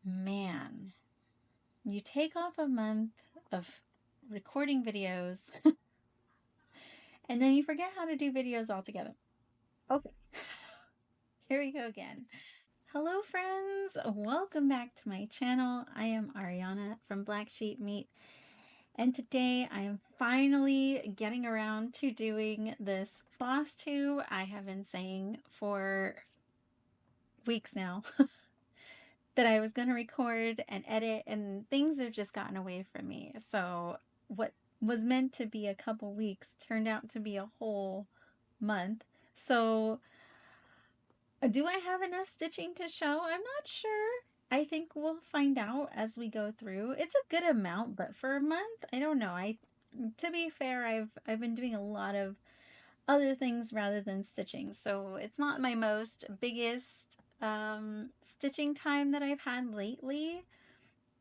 Man, you take off a month of recording videos and then you forget how to do videos altogether. Okay, here we go again. Hello, friends. Welcome back to my channel. I am Ariana from Black Sheep Meat, and today I am finally getting around to doing this Flosstube I have been saying for weeks now that I was going to record and edit, and things have just gotten away from me. So what was meant to be a couple weeks turned out to be a whole month. So do I have enough stitching to show? I'm not sure. I think we'll find out as we go through. It's a good amount, but for a month, I don't know. To be fair, I've been doing a lot of other things rather than stitching. So it's not my most biggest stitching time that I've had lately.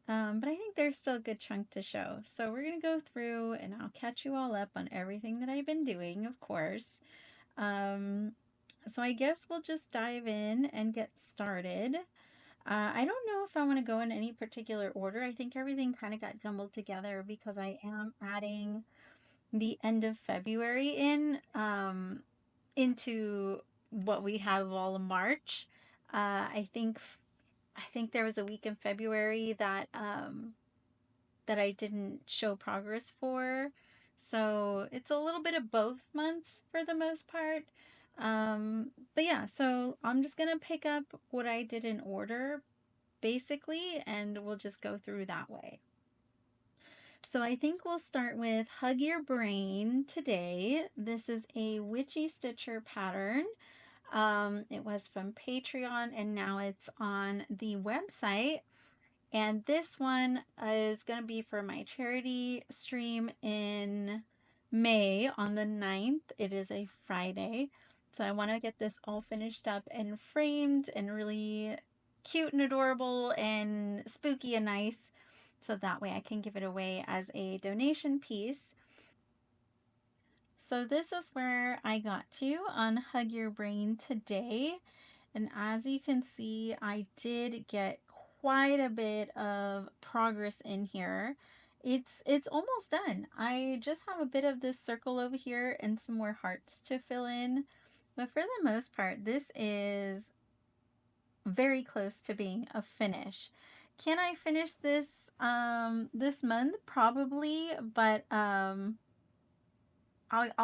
But I think there's still a good chunk to show. So we're going to go through and I'll catch you all up on everything that I've been doing, of course. So I guess we'll just dive in and get started. I don't know if I want to go in any particular order. I think everything kind of got jumbled together because I am adding the end of February into what we have all of March. I think there was a week in February that I didn't show progress for. So it's a little bit of both months for the most part. But yeah, so I'm just gonna pick up what I did in order basically, and we'll just go through that way. So I think we'll start with Hug Your Brain today. This is a Witchy Stitcher pattern. It was from Patreon and now it's on the website. And this one is going to be for my charity stream in May on the 9th. It is a Friday. So I want to get this all finished up and framed and really cute and adorable and spooky and nice. So that way I can give it away as a donation piece. So this is where I got to on Hug Your Brain today. And as you can see, I did get quite a bit of progress in here. It's almost done. I just have a bit of this circle over here and some more hearts to fill in. But for the most part, this is very close to being a finish. Can I finish this this month? Probably, but I'll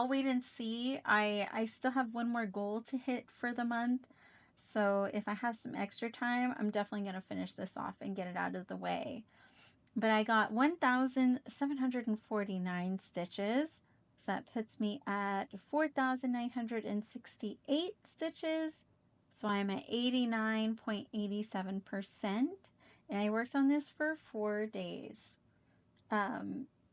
wait and see. I still have one more goal to hit for the month. So if I have some extra time, I'm definitely going to finish this off and get it out of the way. But I got 1,749 stitches. So that puts me at 4,968 stitches. So I'm at 89.87%. And I worked on this for 4 days.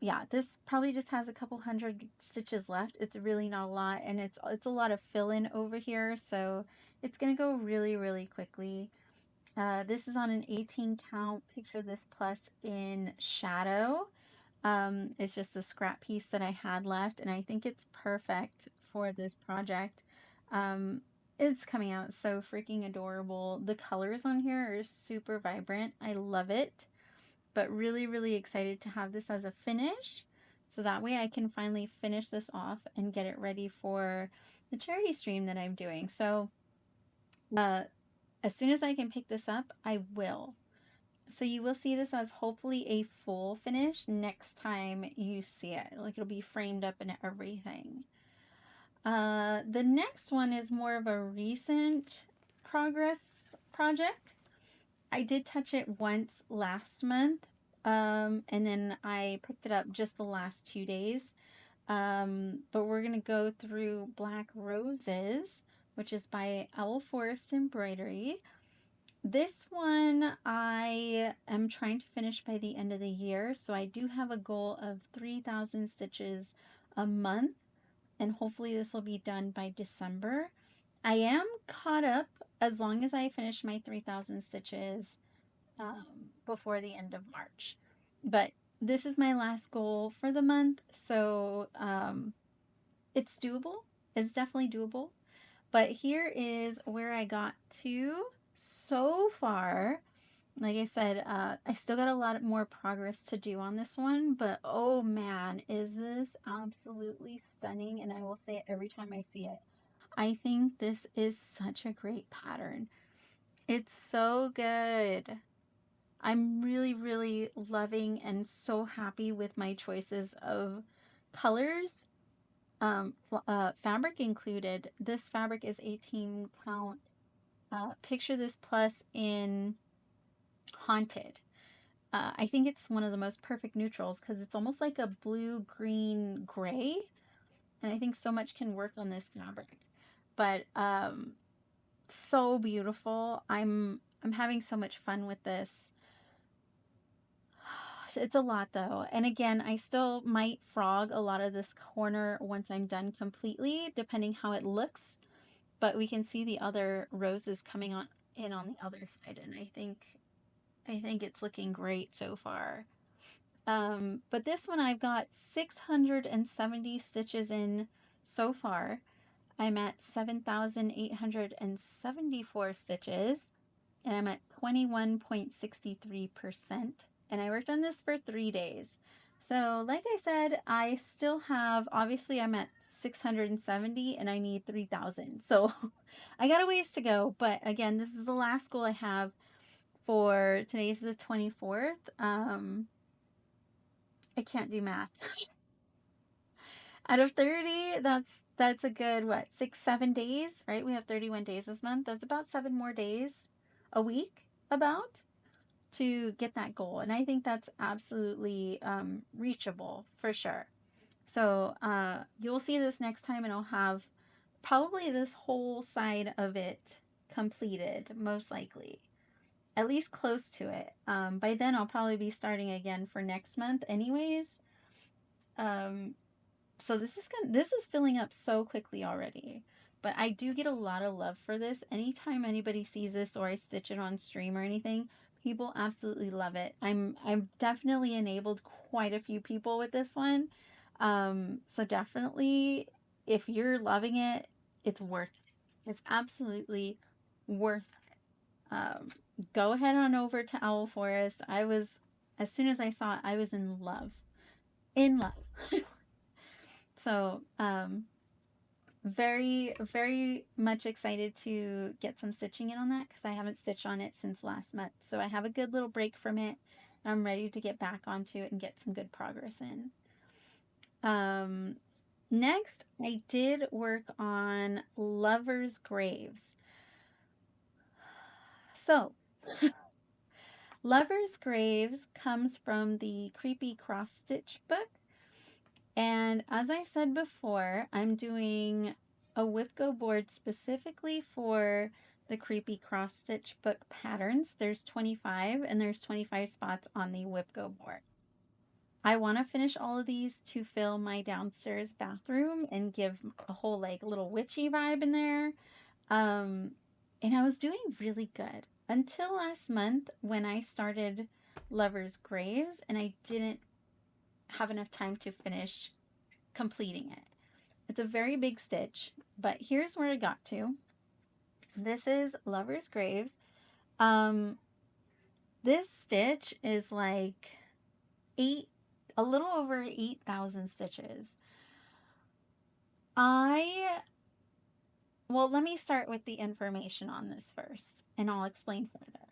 Yeah, this probably just has a couple hundred stitches left. It's really not a lot, and it's a lot of fill-in over here, so it's gonna go really, really quickly. This is on an 18 count. Picture this plus in shadow. It's just a scrap piece that I had left, and I think it's perfect for this project. It's coming out so freaking adorable. The colors on here are super vibrant. I love it, but really, really excited to have this as a finish. So that way I can finally finish this off and get it ready for the charity stream that I'm doing. So uh, as soon as I can pick this up, I will. So you will see this as hopefully a full finish next time you see it. Like it'll be framed up and everything. The next one is more of a recent progress project. I did touch it once last month, and then I picked it up just the last 2 days. But we're going to go through Black Roses, which is by Owl Forest Embroidery. This one I am trying to finish by the end of the year, so I do have a goal of 3,000 stitches a month, and hopefully this will be done by December. I am caught up as long as I finish my 3,000 stitches before the end of March. But this is my last goal for the month, so it's doable. It's definitely doable. But here is where I got to so far. Like I said, I still got a lot more progress to do on this one, but oh man, is this absolutely stunning, and I will say it every time I see it. I think this is such a great pattern. It's so good. I'm really, really loving and so happy with my choices of colors, fabric included. This fabric is 18 count. Picture this plus in Haunted. I think it's one of the most perfect neutrals because it's almost like a blue, green, gray, and I think so much can work on this fabric. But so beautiful. I'm having so much fun with this. It's a lot though. And again, I still might frog a lot of this corner once I'm done completely, depending how it looks. But we can see the other roses coming on in on the other side, and I think it's looking great so far. But this one I've got 670 stitches in so far. I'm at 7,874 stitches, and I'm at 21.63%. And I worked on this for 3 days. So, like I said, I still have, obviously, I'm at 670 and I need 3,000. So, I got a ways to go. But again, this is the last goal I have for today's the 24th. I can't do math. Out of 30, that's a good what, 6 7 days, right? We have 31 days this month. That's about 7 more days a week about to get that goal, and I think that's absolutely reachable for sure. So you'll see this next time, and I'll have probably this whole side of it completed, most likely, at least close to it. By then I'll probably be starting again for next month anyways. um, so this is filling up so quickly already. But I do get a lot of love for this. Anytime anybody sees this or I stitch it on stream or anything, people absolutely love it. I'm definitely enabled quite a few people with this one. So definitely if you're loving it, it's worth it. It's absolutely worth it. Go ahead on over to Owl Forest. As soon as I saw it, I was in love. In love. So, very, very much excited to get some stitching in on that because I haven't stitched on it since last month. So I have a good little break from it. And I'm ready to get back onto it and get some good progress in. Um, Next, I did work on Lovers' Graves. So, Lovers' Graves comes from the Creepy Cross Stitch book. And as I said before, I'm doing a whip go board specifically for the Creepy Cross Stitch book patterns. There's 25 and there's 25 spots on the whip go board. I want to finish all of these to fill my downstairs bathroom and give a whole like little witchy vibe in there. Um, and I was doing really good until last month when I started Lover's Graves and I didn't have enough time to finish completing it. It's a very big stitch, but here's where I got to. This is Lover's Graves. Um, this stitch is like a little over 8,000 stitches. Well, let me start with the information on this first, and I'll explain further.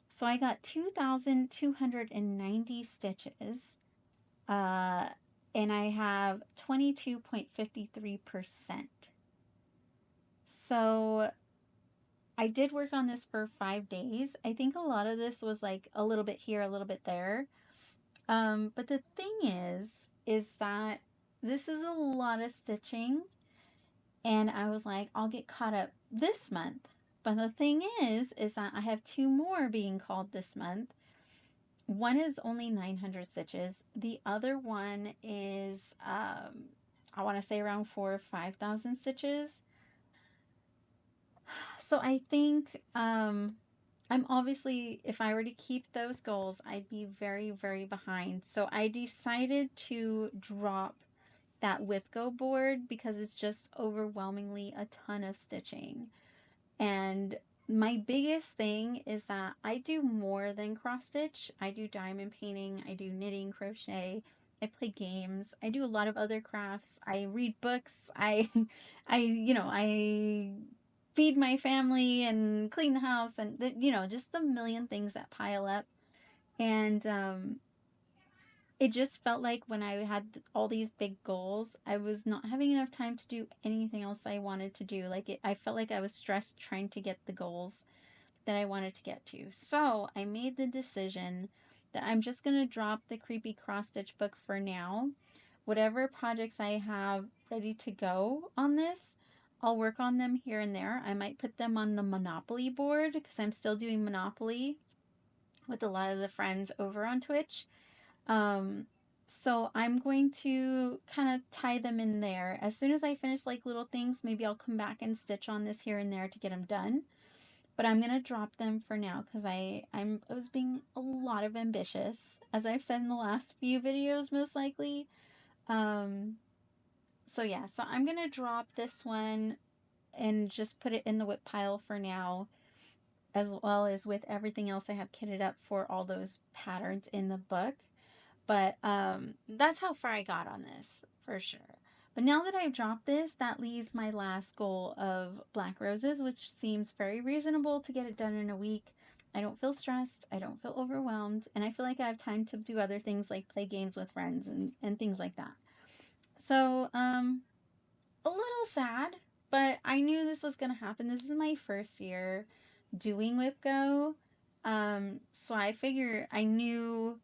So I got 2,290 stitches, uh, and I have 22.53%. So I did work on this for 5 days. I think a lot of this was like a little bit here, a little bit there. But the thing is that this is a lot of stitching, and I was like, I'll get caught up this month. But the thing is that I have two more being called this month. One is only 900 stitches. The other one is, I want to say around 4,000 or 5,000 stitches. So I think I'm obviously, if I were to keep those goals, I'd be very, very behind. So I decided to drop that whip go board because it's just overwhelmingly a ton of stitching. And my biggest thing is that I do more than cross stitch. I do diamond painting, I do knitting, crochet, I play games, I do a lot of other crafts, I read books, I feed my family and clean the house and just the million things that pile up. And it just felt like when I had all these big goals, I was not having enough time to do anything else I wanted to do. I felt like I was stressed trying to get the goals that I wanted to get to. So I made the decision that I'm just going to drop the creepy cross stitch book for now. Whatever projects I have ready to go on this, I'll work on them here and there. I might put them on the Monopoly board because I'm still doing Monopoly with a lot of the friends over on Twitch. Um, so I'm going to kind of tie them in there. As soon as I finish like little things, maybe I'll come back and stitch on this here and there to get them done. But I'm gonna drop them for now because I was being a lot of ambitious, as I've said in the last few videos, most likely. Um, so yeah, so I'm gonna drop this one and just put it in the whip pile for now, as well as with everything else I have kitted up for all those patterns in the book. But that's how far I got on this, for sure. But now that I've dropped this, that leaves my last goal of black roses, which seems very reasonable to get it done in a week. I don't feel stressed, I don't feel overwhelmed, and I feel like I have time to do other things like play games with friends and things like that. So, a little sad, but I knew this was going to happen. This is my first year doing WhipGo. So I knew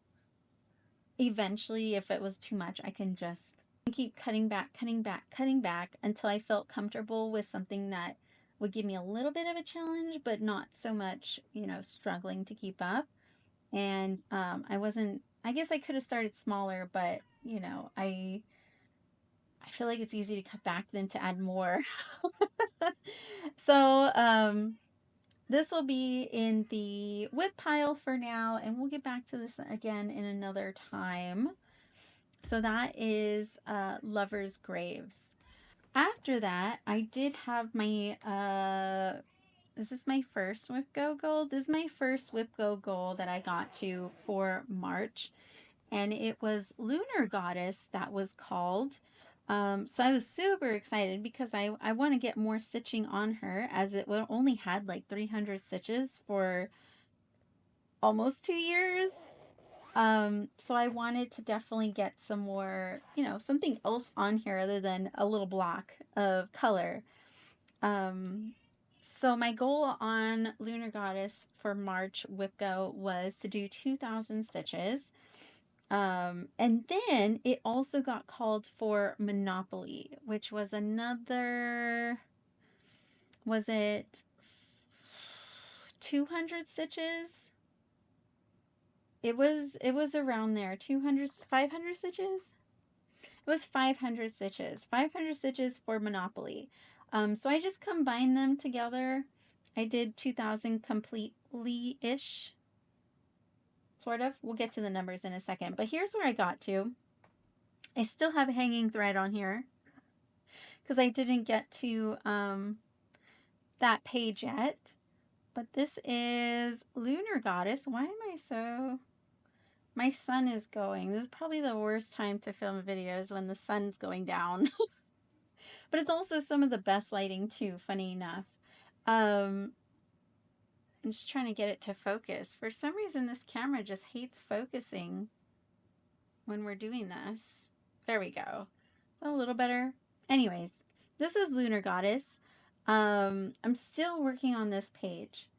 eventually if it was too much, I can just keep cutting back, cutting back, cutting back until I felt comfortable with something that would give me a little bit of a challenge, but not so much, struggling to keep up. And I guess I could have started smaller, but I feel like it's easy to cut back than to add more. So, this will be in the whip pile for now, and we'll get back to this again in another time. So that is Lover's Graves. After that, I did have my, this is my first Whip Go goal. This is my first Whip Go goal that I got to for March. And it was Lunar Goddess that was called. So I was super excited because I want to get more stitching on her, as it only had like 300 stitches for almost 2 years. So I wanted to definitely get some more, something else on here other than a little block of color. Um, so my goal on Lunar Goddess for March WhipGo was to do 2,000 stitches. And then it also got called for Monopoly, which was was it 200 stitches? It was around there. 200, 500 stitches? It was 500 stitches. 500 stitches for Monopoly. So I just combined them together. I did 2,000 completely-ish. Sort of. We'll get to the numbers in a second. But here's where I got to. I still have hanging thread on here because I didn't get to that page yet. But this is Lunar Goddess. Why am I so... My sun is going. This is probably the worst time to film videos, when the sun's going down. But it's also some of the best lighting too, funny enough. I'm just trying to get it to focus. For some reason, this camera just hates focusing when we're doing this. There we go. A little better. Anyways, this is Lunar Goddess. I'm still working on this page.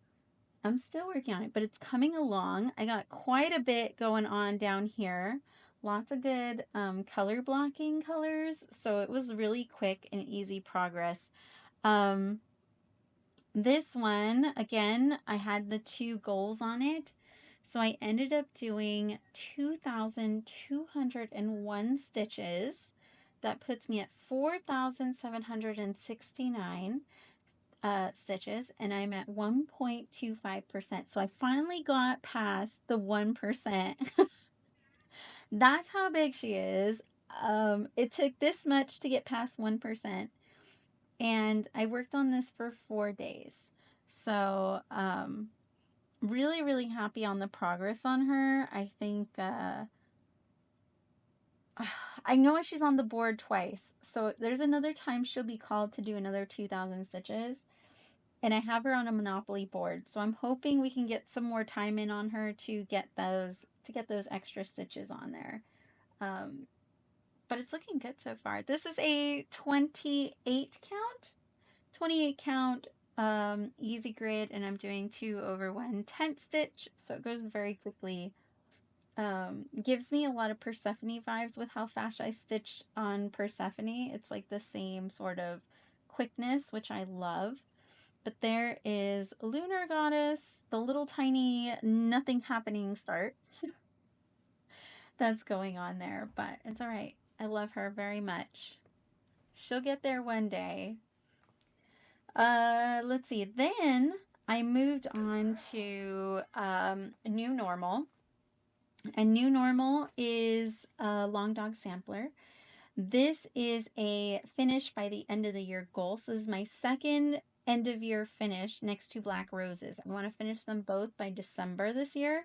I'm still working on it, but it's coming along. I got quite a bit going on down here. Lots of good color blocking colors. So it was really quick and easy progress. This one, again, I had the 2 goals on it. So I ended up doing 2,201 stitches. That puts me at 4,769 stitches, and I'm at 1.25%. So I finally got past the 1%. That's how big she is. It took this much to get past 1%. And I worked on this for 4 days. So, really, really happy on the progress on her. I think, I know she's on the board twice. So there's another time she'll be called to do another 2,000 stitches. And I have her on a Monopoly board. So I'm hoping we can get some more time in on her to get those extra stitches on there. Um, but it's looking good so far. This is a 28 count. 28 count easy grid, and I'm doing 2/1 tent stitch, so it goes very quickly. Gives me a lot of Persephone vibes with how fast I stitch on Persephone. It's like the same sort of quickness, which I love. But there is Lunar Goddess, the little tiny nothing happening start that's going on there, but it's all right. I love her very much. She'll get there one day. Let's see. Then I moved on to New Normal. And New Normal is a Long Dog Sampler. This is a finish by the end of the year goal. So this is my second end of year finish next to Black Roses. I want to finish them both by December this year.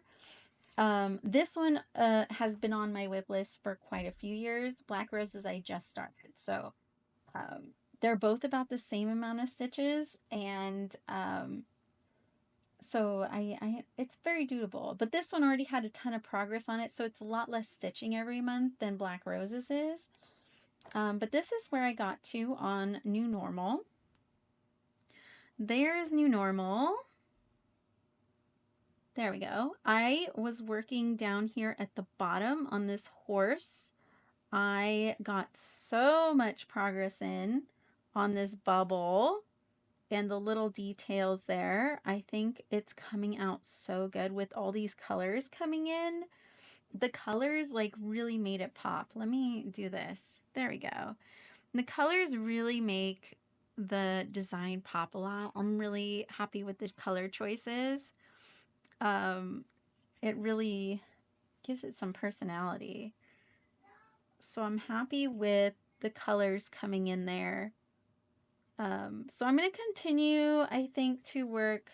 This one has been on my WIP list for quite a few years. Black Roses I just started. So they're both about the same amount of stitches, and so it's very doable. But this one already had a ton of progress on it, so it's a lot less stitching every month than Black Roses is. But this is where I got to on New Normal. There's New Normal. There we go. I was working down here at the bottom on this horse. I got so much progress in on this bubble and the little details there. I think it's coming out so good with all these colors coming in. The colors like really made it pop. Let me do this. There we go. The colors really make the design pop a lot. I'm really happy with the color choices. It really gives it some personality. So I'm happy with the colors coming in there. So I'm going to continue, I think, to work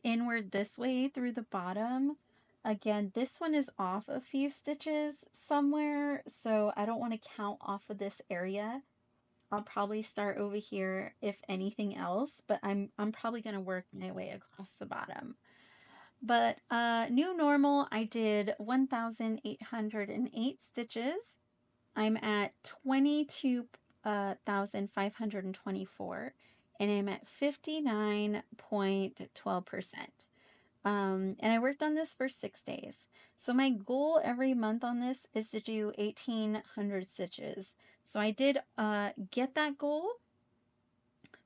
inward this way through the bottom. Again, this one is off a few stitches somewhere, so I don't want to count off of this area. I'll probably start over here if anything else, but I'm probably going to work my way across the bottom. But New Normal, I did 1,808 stitches. I'm at 22,524, and I'm at 59.12%. And I worked on this for 6 days. So my goal every month on this is to do 1,800 stitches. So I did get that goal,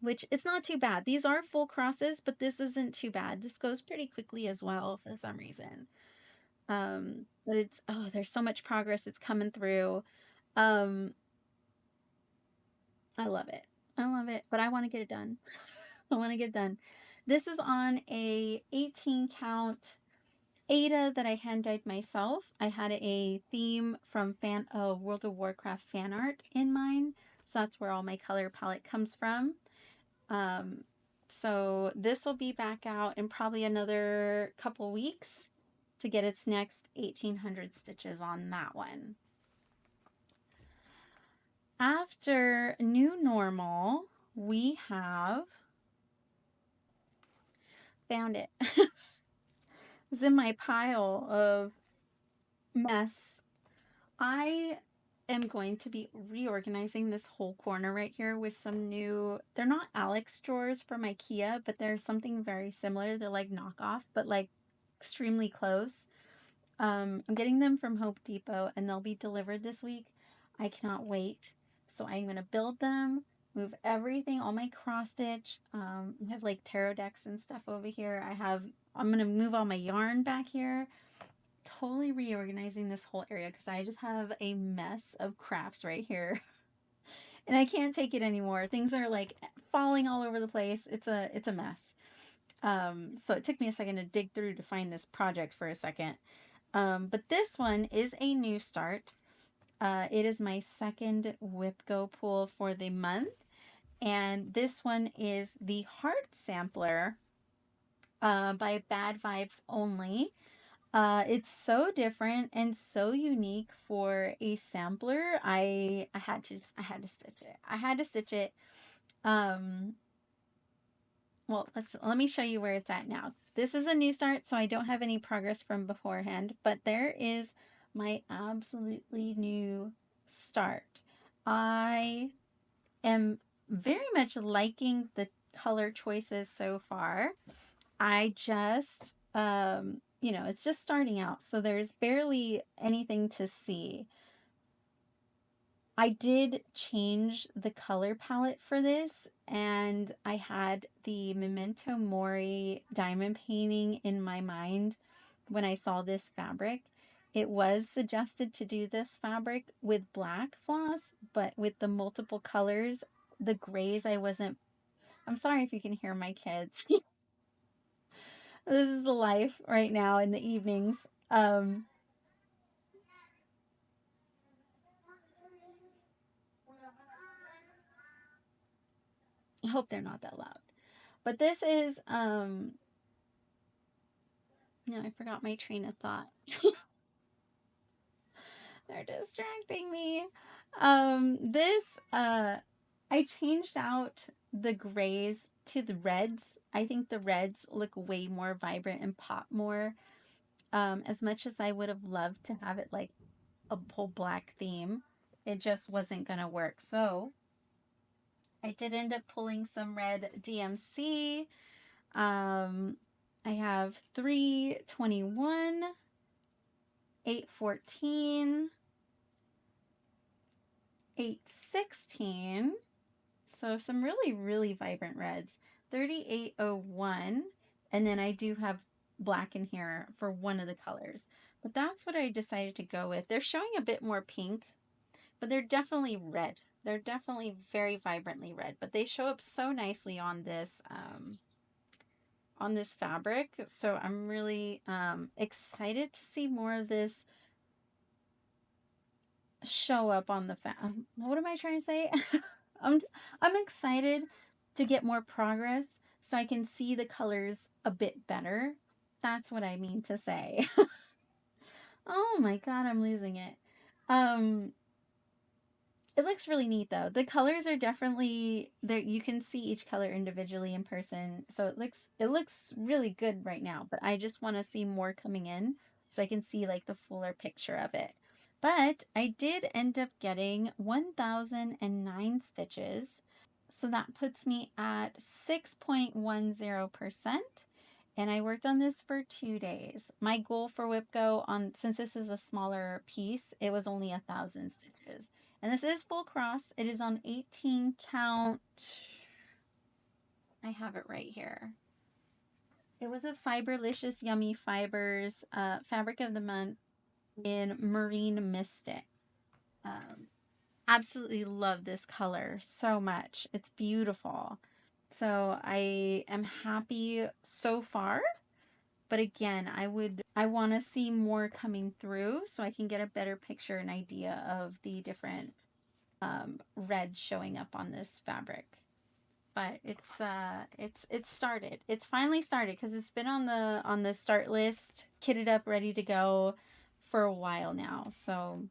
which it's not too bad. These are full crosses, but this isn't too bad. This goes pretty quickly as well for some reason. But it's, oh, there's so much progress. It's coming through. I love it. I love it, but I want to get it done. I want to get it done. This is on a 18 count Ada that I hand dyed myself. I had a theme from World of Warcraft fan art in mine, so that's where all my color palette comes from. So this will be back out in probably another couple weeks to get its next 1,800 stitches on that one. After New Normal, we have found it. It's in my pile of mess. I am going to be reorganizing this whole corner right here with some new, they're not Alex drawers from IKEA, but they're something very similar. They're like knockoff, but like extremely close. I'm getting them from Home Depot and they'll be delivered this week. I cannot wait. So I'm going to build them, move everything, all my cross stitch. I have like tarot decks and stuff over here. I'm going to move all my yarn back here. Totally reorganizing this whole area because I just have a mess of crafts right here. And I can't take it anymore. Things are like falling all over the place. It's a mess. So it took me a second to dig through to find this project for a second. But this one is a new start. It is my second WIP Go pull for the month. And this one is the Heart Sampler by Bad Vibes Only. It's so different and so unique for a sampler. I had to stitch it. I had to stitch it. Um, well, let me show you where it's at now. This is a new start, so I don't have any progress from beforehand, but there is my absolutely new start. I am very much liking the color choices so far. I just, it's just starting out, so there's barely anything to see. I did change the color palette for this, and I had the Memento Mori diamond painting in my mind when I saw this fabric. It was suggested to do this fabric with black floss, but with the multiple colors, the grays, I'm sorry if you can hear my kids. This is the life right now in the evenings. I hope they're not that loud. But this is no, I forgot my train of thought. They're distracting me. This I changed out the grays to the reds. I think the reds look way more vibrant and pop more. As much as I would have loved to have it like a whole black theme, it just wasn't gonna work. So I did end up pulling some red DMC. Um, I have 321, 814, 816. So some really, really vibrant reds. 3801. And then I do have black in here for one of the colors. But that's what I decided to go with. They're showing a bit more pink, but they're definitely red. They're definitely very vibrantly red, but they show up so nicely on this fabric. So I'm really excited to see more of this show up on the what am I trying to say? I'm I'm excited to get more progress so I can see the colors a bit better. That's what I mean to say. Oh my god, I'm losing it. Um it looks really neat though. The colors are definitely there. You can see each color individually in person. So it looks really good right now, but I just want to see more coming in so I can see like the fuller picture of it. But I did end up getting 1009 stitches. So that puts me at 6.10%. And I worked on this for 2 days. My goal for WIPGO since this is a smaller piece, it was only 1,000 stitches. And this is full cross. It is on 18 count. I have it right here. It was a Fiberlicious Yummy Fibers fabric of the month in Marine Mystic. Um, Absolutely love this color so much. It's beautiful. So I am happy so far. But again, I want to see more coming through so I can get a better picture and idea of the different reds showing up on this fabric. But it's started. It's finally started because it's been on the start list, kitted up, ready to go for a while now. So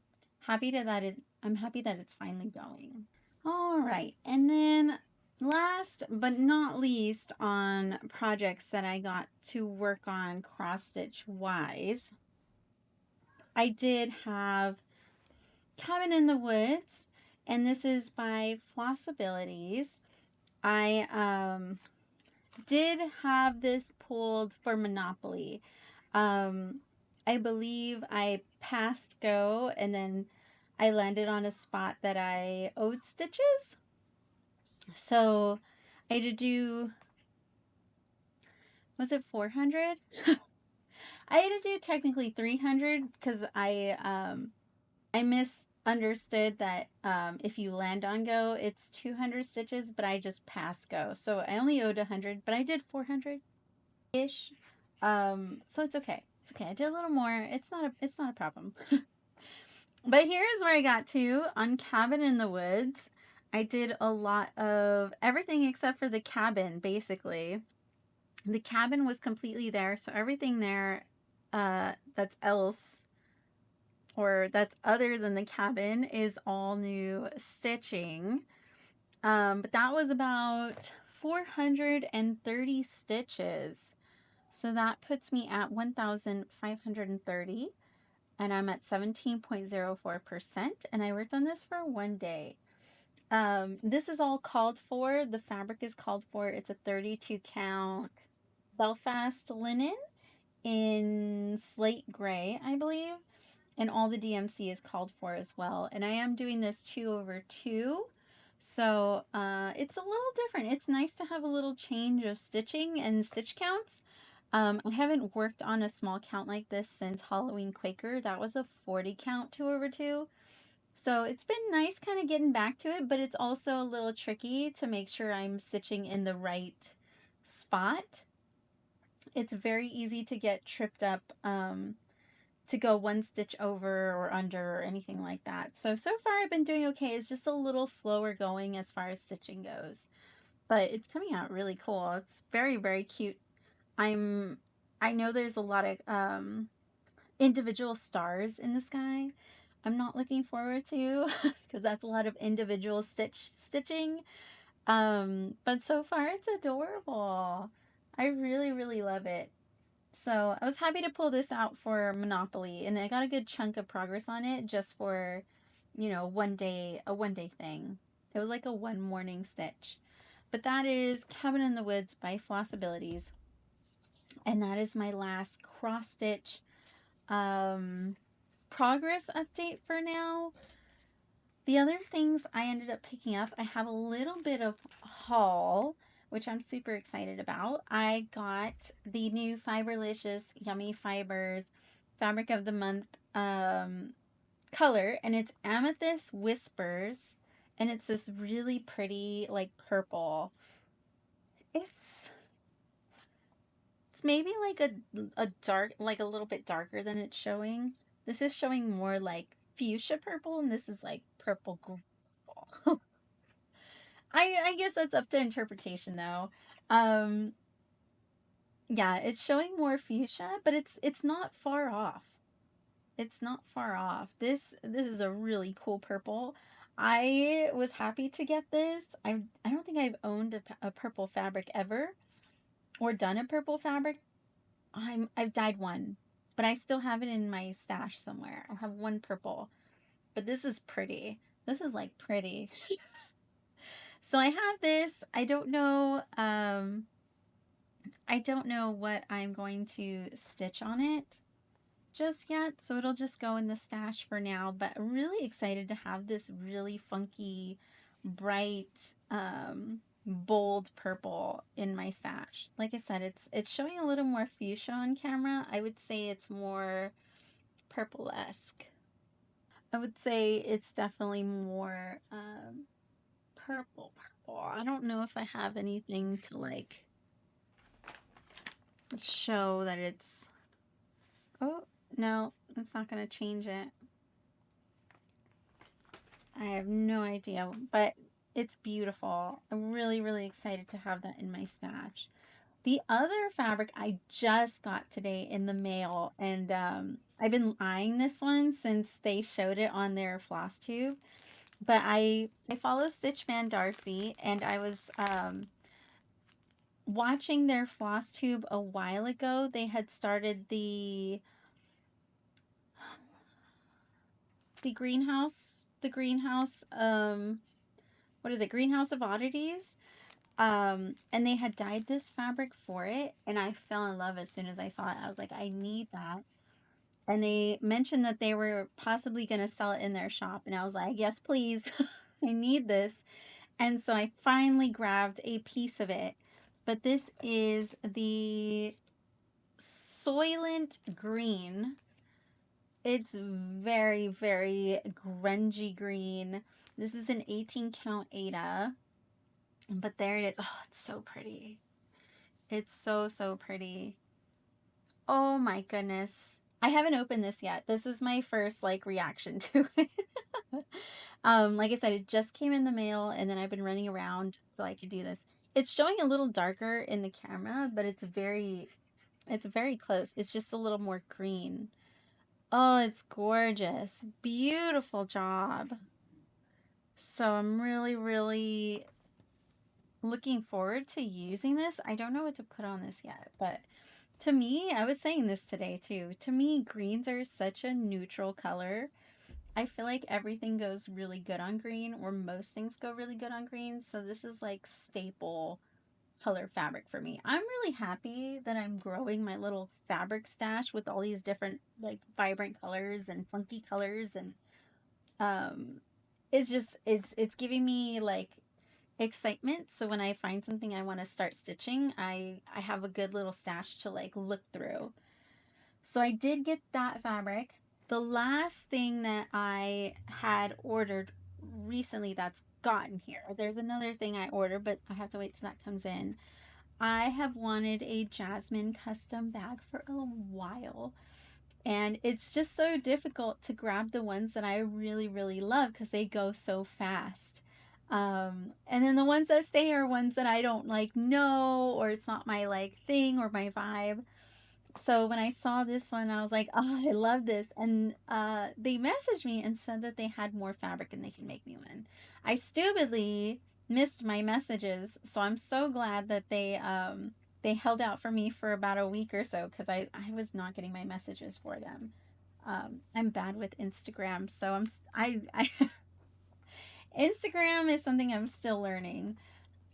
I'm happy that it's finally going. All right. And then last but not least on projects that I got to work on cross stitch wise, I did have Cabin in the Woods, and this is by Floss Abilities. I did have this pulled for Monopoly. Um, I believe I passed go and then I landed on a spot that I owed stitches. So I had to do, was it 400? I had to do technically 300 because I misunderstood that if you land on go, it's 200 stitches, but I just passed go. So I only owed 100, but I did 400-ish. So it's okay. It's okay. I did a little more. It's not a problem. But here's where I got to on Cabin in the Woods. I did a lot of everything except for the cabin, basically. The cabin was completely there, so everything there that's else or that's other than the cabin is all new stitching. But that was about 430 stitches. So that puts me at 1,530 and I'm at 17.04%. And I worked on this for 1 day. This is all called for. The fabric is called for. It's a 32 count Belfast linen in slate gray, I believe. And all the DMC is called for as well. And I am doing this 2/2. So it's a little different. It's nice to have a little change of stitching and stitch counts. I haven't worked on a small count like this since Halloween Quaker. That was a 40 count 2/2. So it's been nice kind of getting back to it, but it's also a little tricky to make sure I'm stitching in the right spot. It's very easy to get tripped up to go one stitch over or under or anything like that. So far I've been doing okay. It's just a little slower going as far as stitching goes. But it's coming out really cool. It's very, very cute. I know there's a lot of individual stars in the sky. I'm not looking forward to because that's a lot of individual stitching. But so far it's adorable. I really, really love it. So I was happy to pull this out for Monopoly, and I got a good chunk of progress on it just for, 1 day, a 1 day thing. It was like a one morning stitch. But that is Cabin in the Woods by Floss Abilities. And that is my last cross stitch progress update for now. The other things I ended up picking up, I have a little bit of haul, which I'm super excited about. I got the new Fiberlicious Yummy Fibers Fabric of the Month color, and it's Amethyst Whispers, and it's this really pretty, like, purple. It's it's maybe like a dark, like a little bit darker than it's showing. This is showing more like fuchsia purple, and this is like purple gold. I guess that's up to interpretation though. Um, yeah, it's showing more fuchsia, but it's not far off. It's not far off. This is a really cool purple. I was happy to get this. I don't think I've owned a purple fabric ever or done a purple fabric. I've dyed one, but I still have it in my stash somewhere. I have one purple, but this is pretty. This is like pretty. So I have this. I don't know what I'm going to stitch on it just yet, so it'll just go in the stash for now, but I'm really excited to have this really funky, bright, bold purple in my stash. Like I said, it's showing a little more fuchsia on camera. I would say it's more purple-esque. I would say it's definitely more purple. I don't know if I have anything to like show that it's... Oh, no, that's not going to change it. I have no idea, but it's beautiful. I'm really, really excited to have that in my stash. The other fabric I just got today in the mail, and I've been eyeing this one since they showed it on their Flosstube. But I follow Stitchman Darcy, and I was watching their Flosstube a while ago. They had started the greenhouse, what is it, Greenhouse of Oddities, and they had dyed this fabric for it, and I fell in love as soon as I saw it. I was like, I need that. And they mentioned that they were possibly going to sell it in their shop, and I was like, yes, please. I need this. And so I finally grabbed a piece of it, but this is the Soylent Green. It's very, very grungy green. This is an 18 count Ada. But there it is. Oh, it's so pretty. It's so, so pretty. Oh my goodness. I haven't opened this yet. This is my first like reaction to it. Like I said, it just came in the mail and then I've been running around so I could do this. It's showing a little darker in the camera, but it's very close. It's just a little more green. Oh, it's gorgeous. Beautiful job. So I'm really, really looking forward to using this. I don't know what to put on this yet, but to me, I was saying this today too. To me, greens are such a neutral color. I feel like everything goes really good on green, or most things go really good on green. So this is like staple color fabric for me. I'm really happy that I'm growing my little fabric stash with all these different like vibrant colors and funky colors, and um it's just it's giving me like excitement. So when I find something I want to start stitching, I have a good little stash to like look through. So I did get that fabric. The last thing that I had ordered recently that's gotten here. There's another thing I ordered, but I have to wait till that comes in. I have wanted a Jasmine custom bag for a while. And it's just so difficult to grab the ones that I really, really love because they go so fast. And then the ones that stay are ones that I don't like know, or it's not my like thing or my vibe. So when I saw this one, I was like, oh, I love this. And they messaged me and said that they had more fabric and they can make me one. I stupidly missed my messages, so I'm so glad that they held out for me for about a week or so because I was not getting my messages for them. I'm bad with Instagram, so I Instagram is something I'm still learning.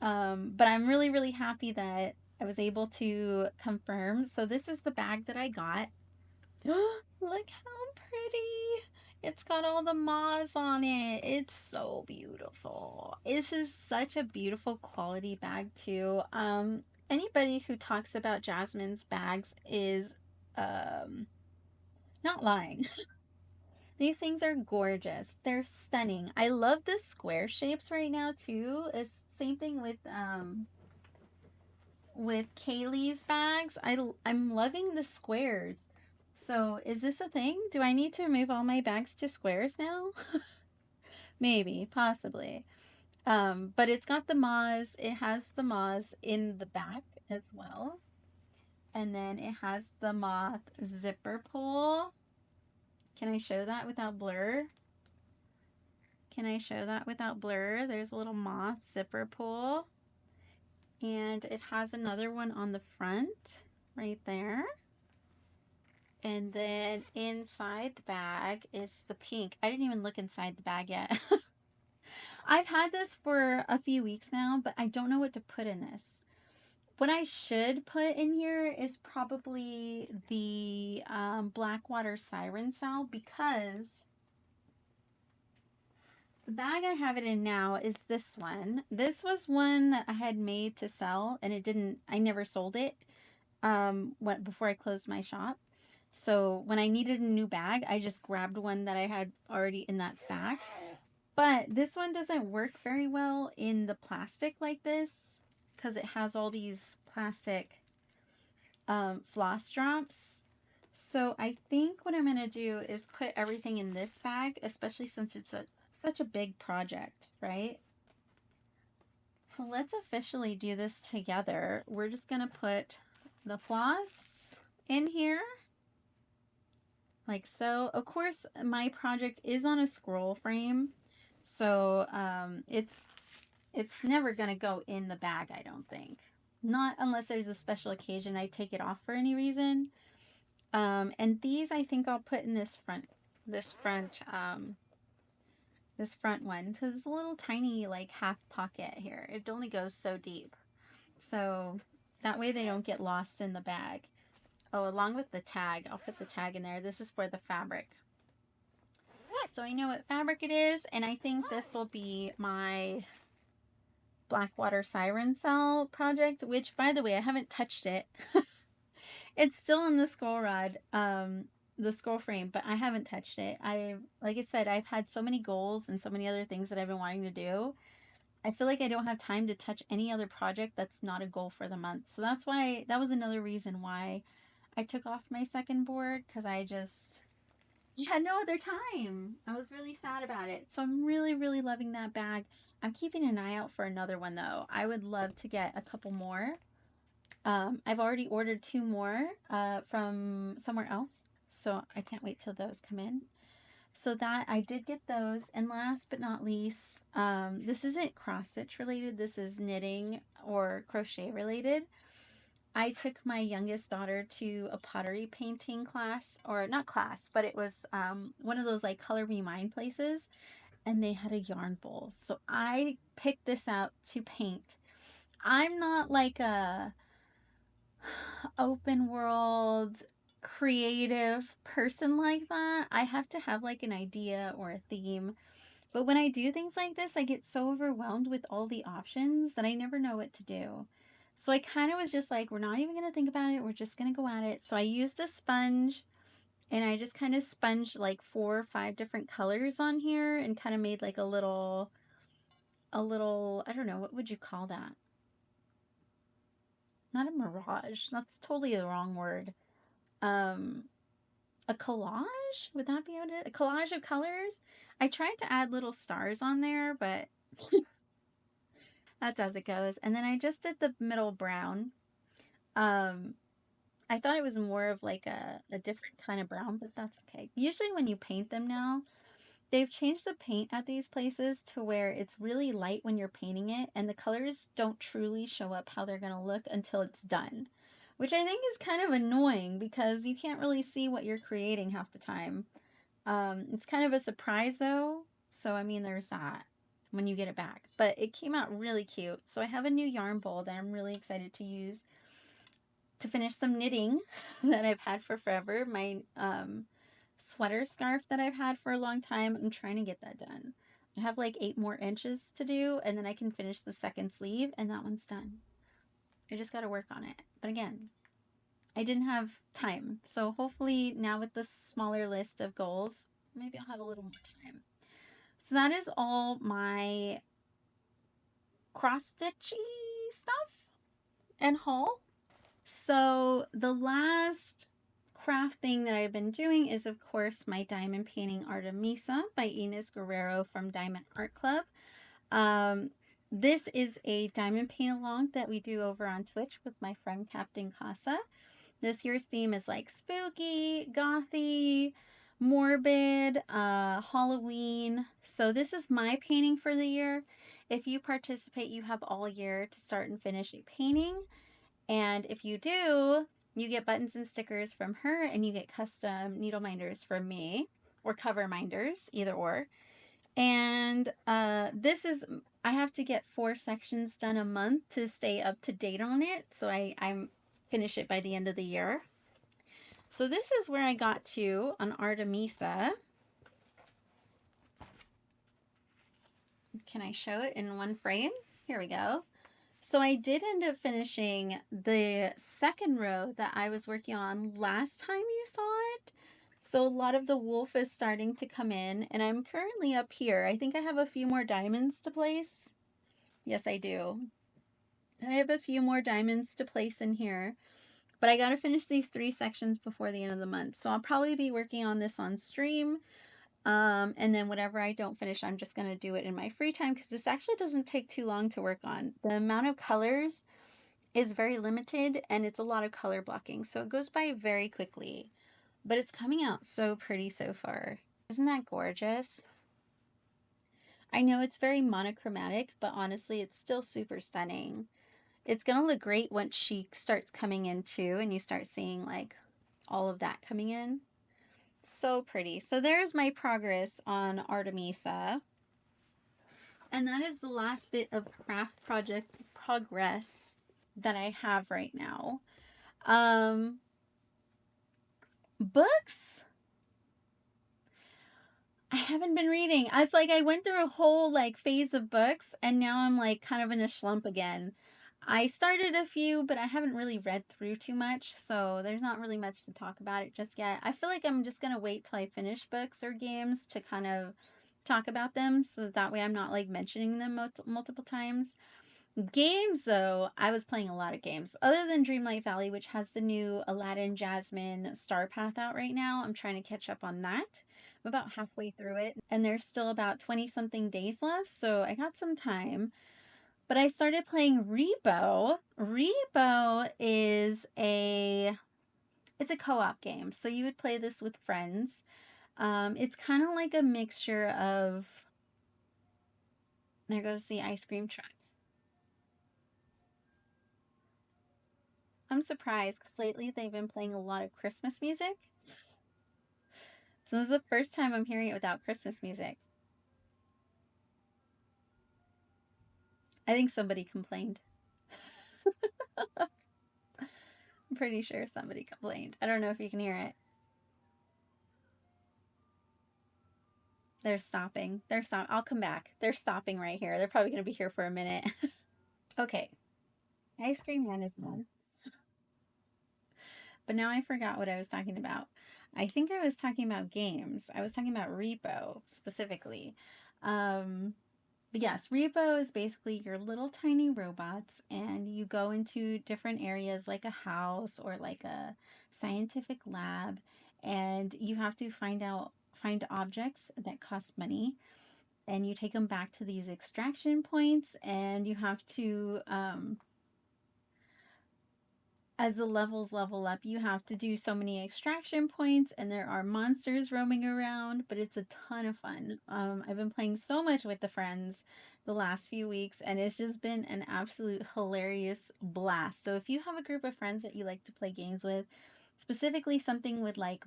But I'm really, really happy that I was able to confirm. So this is the bag that I got. Look how pretty. It's got all the moths on it. It's so beautiful. This is such a beautiful quality bag too. Anybody who talks about Jasmine's bags is not lying. These things are gorgeous. They're stunning. I love the square shapes right now too. It's same thing with Kaylee's bags. I'm loving the squares. So is this a thing? Do I need to move all my bags to squares now? Maybe, possibly. But it's got the moths. It has the moths in the back as well. And then it has the moth zipper pull. Can I show that without blur? Can I show that without blur? There's a little moth zipper pull. And it has another one on the front right there. And then inside the bag is the pink. I didn't even look inside the bag yet. I've had this for a few weeks now, but I don't know what to put in this. What I should put in here is probably the Blackwater Siren Salve, because the bag I have it in now is this one. This was one that I had made to sell, and I never sold it before I closed my shop. So when I needed a new bag, I just grabbed one that I had already in that stack. But this one doesn't work very well in the plastic like this because it has all these plastic floss drops. So I think what I'm going to do is put everything in this bag, especially since it's such a big project, right? So let's officially do this together. We're just going to put the floss in here. Like so. Of course, my project is on a scroll frame, so it's never gonna go in the bag, I don't think. Not unless there's a special occasion I take it off for any reason. And these I think I'll put in this front one, because it's a little tiny like half pocket here. It only goes so deep, so that way they don't get lost in the bag. Oh, along with the tag. I'll put the tag in there. This is for the fabric. So I know what fabric it is, and I think this will be my Blackwater Siren Cell project, which, by the way, I haven't touched it. It's still in the scroll rod, the scroll frame, but I haven't touched it. Like I said, I've had so many goals and so many other things that I've been wanting to do. I feel like I don't have time to touch any other project that's not a goal for the month. So that was another reason why I took off my second board because I just had no other time. I was really sad about it. So I'm really, really loving that bag. I'm keeping an eye out for another one though. I would love to get a couple more. I've already ordered 2 more from somewhere else. So I can't wait till those come in. So that I did get those. And last but not least, this isn't cross stitch related. This is knitting or crochet related. I took my youngest daughter to a pottery painting class, or not class, but it was one of those like color me mine places, and they had a yarn bowl. So I picked this out to paint. I'm not like a open world creative person like that. I have to have like an idea or a theme. But when I do things like this, I get so overwhelmed with all the options that I never know what to do. So I kind of was just like, we're not even going to think about it. We're just going to go at it. So I used a sponge and I just kind of sponged like 4 or 5 different colors on here and kind of made like a little, I don't know, what would you call that? Not a mirage. That's totally the wrong word. Um, a collage? Would that be it? A collage of colors? I tried to add little stars on there, but that's as it goes. And then I just did the middle brown. Um, I thought it was more of like a different kind of brown, but that's okay. Usually when you paint them now, they've changed the paint at these places to where it's really light when you're painting it, and the colors don't truly show up how they're going to look until it's done, which I think is kind of annoying because you can't really see what you're creating half the time. It's kind of a surprise though, so I mean, there's that when you get it back. But it came out really cute. So I have a new yarn bowl that I'm really excited to use to finish some knitting that I've had for forever. My sweater scarf that I've had for a long time. I'm trying to get that done. I have like 8 more inches to do, and then I can finish the second sleeve, and that one's done. I just got to work on it. But again, I didn't have time. So hopefully now with this smaller list of goals, maybe I'll have a little more time. So that is all my cross stitchy stuff and haul. So the last craft thing that I've been doing is of course my diamond painting Artemisa by Ines Guerrero from Diamond Art Club. Um, this is a diamond paint along that we do over on Twitch with my friend Captain Casa. This year's theme is like spooky, gothy, morbid, Halloween. So this is my painting for the year. If you participate, you have all year to start and finish a painting. And if you do, you get buttons and stickers from her, and you get custom needle minders from me, or cover minders, either or. And this is, I have to get 4 sections done a month to stay up to date on it. So I'm finish it by the end of the year. So this is where I got to on Artemisa. Can I show it in one frame? Here we go. So I did end up finishing the second row that I was working on last time you saw it. So a lot of the wolf is starting to come in, and I'm currently up here. I think I have a few more diamonds to place. Yes, I do. I have a few more diamonds to place in here, but I got to finish these 3 sections before the end of the month. So I'll probably be working on this on stream. And then whatever I don't finish, I'm just going to do it in my free time because this actually doesn't take too long to work on. The amount of colors is very limited, and it's a lot of color blocking. So it goes by very quickly, but it's coming out so pretty so far. Isn't that gorgeous? I know it's very monochromatic, but honestly, it's still super stunning. It's going to look great once she starts coming in too, and you start seeing like all of that coming in. So pretty. So there's my progress on Artemisa. And that is the last bit of craft project progress that I have right now. Books? I haven't been reading. It's like I went through a whole like phase of books, and now I'm like kind of in a slump again. I started a few, but I haven't really read through too much, so there's not really much to talk about it just yet. I feel like I'm just going to wait till I finish books or games to kind of talk about them, so that way I'm not like mentioning them multiple times. Games, though, I was playing a lot of games. Other than Dreamlight Valley, which has the new Aladdin Jasmine Star Path out right now, I'm trying to catch up on that. I'm about halfway through it, and there's still about 20 something days left, so I got some time. But I started playing Rebo. Rebo is it's a co-op game, so you would play this with friends. It's kind of like a mixture of, there goes the ice cream truck. I'm surprised because lately they've been playing a lot of Christmas music. So this is the first time I'm hearing it without Christmas music. I think somebody complained. I'm pretty sure somebody complained. I don't know if you can hear it. They're stopping. They're stop. I'll come back. They're stopping right here. They're probably going to be here for a minute. Okay. Ice cream man is gone. But now I forgot what I was talking about. I think I was talking about games. I was talking about Repo specifically. Um, But yes, Repo is basically your little tiny robots, and you go into different areas like a house or like a scientific lab, and you have to find objects that cost money, and you take them back to these extraction points, and you have to as the levels level up, you have to do so many extraction points, and there are monsters roaming around, but it's a ton of fun. I've been playing so much with the friends the last few weeks, and it's just been an absolute hilarious blast. So if you have a group of friends that you like to play games with, specifically something with like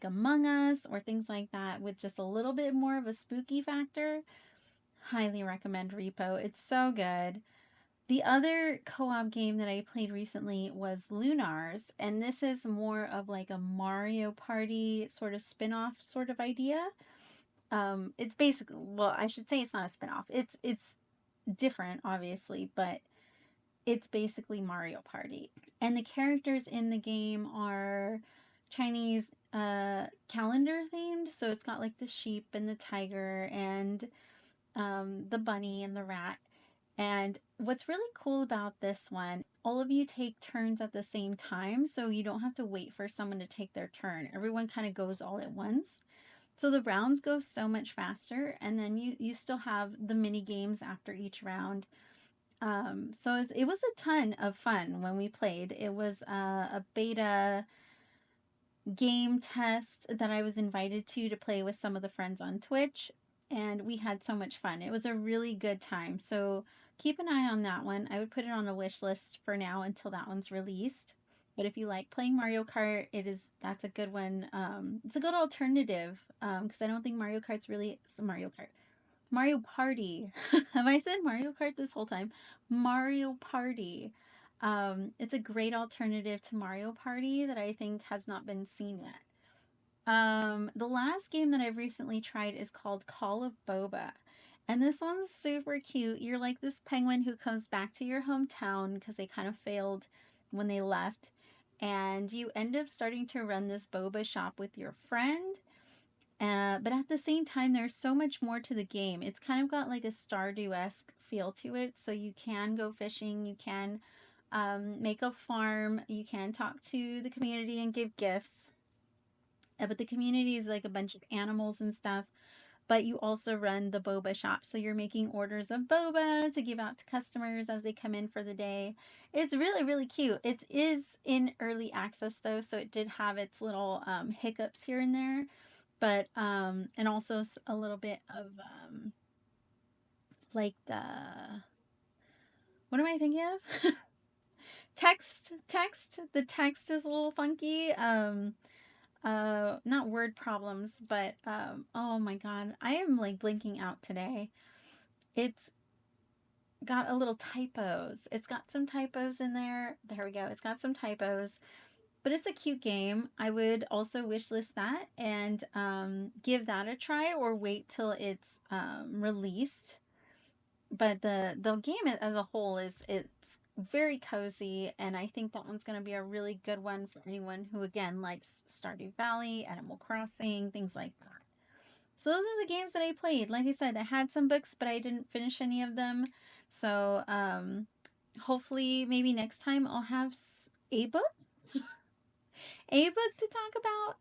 Among Us or things like that, with just a little bit more of a spooky factor, highly recommend Repo. It's so good. The other co-op game that I played recently was Lunars, and this is more of like a Mario Party sort of spin-off sort of idea. It's basically, well, I should say it's not a spin-off. It's different, obviously, but it's basically Mario Party. And the characters in the game are Chinese calendar themed, so it's got like the sheep and the tiger and the bunny and the rat. And what's really cool about this one, all of you take turns at the same time, so you don't have to wait for someone to take their turn. Everyone kind of goes all at once. So the rounds go so much faster, and then you still have the mini games after each round. It was a ton of fun when we played. It was a beta game test that I was invited to play with some of the friends on Twitch, and we had so much fun. It was a really good time. So keep an eye on that one. I would put it on a wish list for now until that one's released. But if you like playing Mario Kart, that's a good one. It's a good alternative because I don't think Mario Kart's really it's a Mario Kart. Mario Party. Have I said Mario Kart this whole time? Mario Party. It's a great alternative to Mario Party that I think has not been seen yet. The last game that I've recently tried is called Call of Boba. And this one's super cute. You're like this penguin who comes back to your hometown because they kind of failed when they left. And you end up starting to run this boba shop with your friend. But at the same time, there's so much more to the game. It's kind of got like a Stardew-esque feel to it. So you can go fishing, you can make a farm, you can talk to the community and give gifts. But the community is like a bunch of animals and stuff. But you also run the boba shop. So you're making orders of boba to give out to customers as they come in for the day. It's really, really cute. It is in early access though. So it did have its little hiccups here and there. But, and also a little bit of like, what am I thinking of? Text. The text is a little funky. Not word problems, but oh my god, I am like blinking out today. It's got a little typos. It's got some typos in there. There we go. It's got some typos, but it's a cute game. I would also wishlist that and give that a try or wait till it's released. But the game as a whole it's very cozy, and I think that one's going to be a really good one for anyone who again likes Stardew Valley, Animal Crossing, things like that. So those are the games that I played. Like I said, I had some books, but I didn't finish any of them. So hopefully maybe next time I'll have a book to talk about.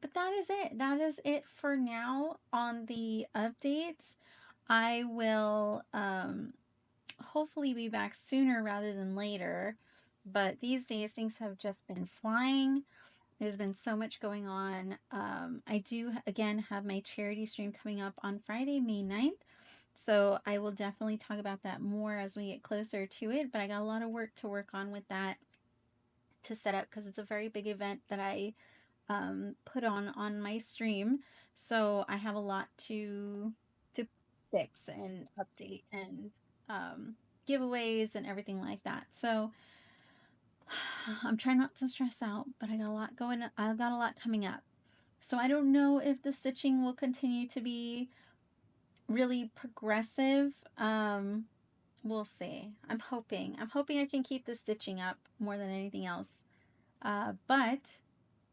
But that is it. That is it for now on the updates. I will hopefully be back sooner rather than later. But these days things have just been flying. There's been so much going on. I do again have my charity stream coming up on Friday, May 9th. So I will definitely talk about that more as we get closer to it. But I got a lot of work to work on with that to set up because it's a very big event that I put on my stream. So I have a lot to fix and update and giveaways and everything like that. So I'm trying not to stress out, but I got a lot going. I got a lot coming up. So I don't know if the stitching will continue to be really progressive. We'll see. I'm hoping. I'm hoping I can keep the stitching up more than anything else. But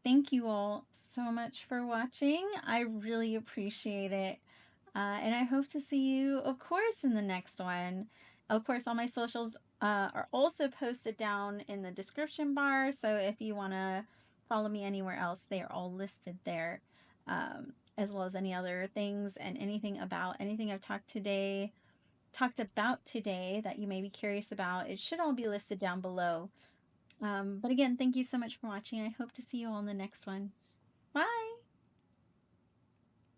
thank you all so much for watching. I really appreciate it. And I hope to see you, of course, in the next one. Of course, all my socials are also posted down in the description bar. So if you want to follow me anywhere else, they are all listed there, as well as any other things and anything I've talked about today that you may be curious about. It should all be listed down below. But again, thank you so much for watching. I hope to see you all in the next one. Bye.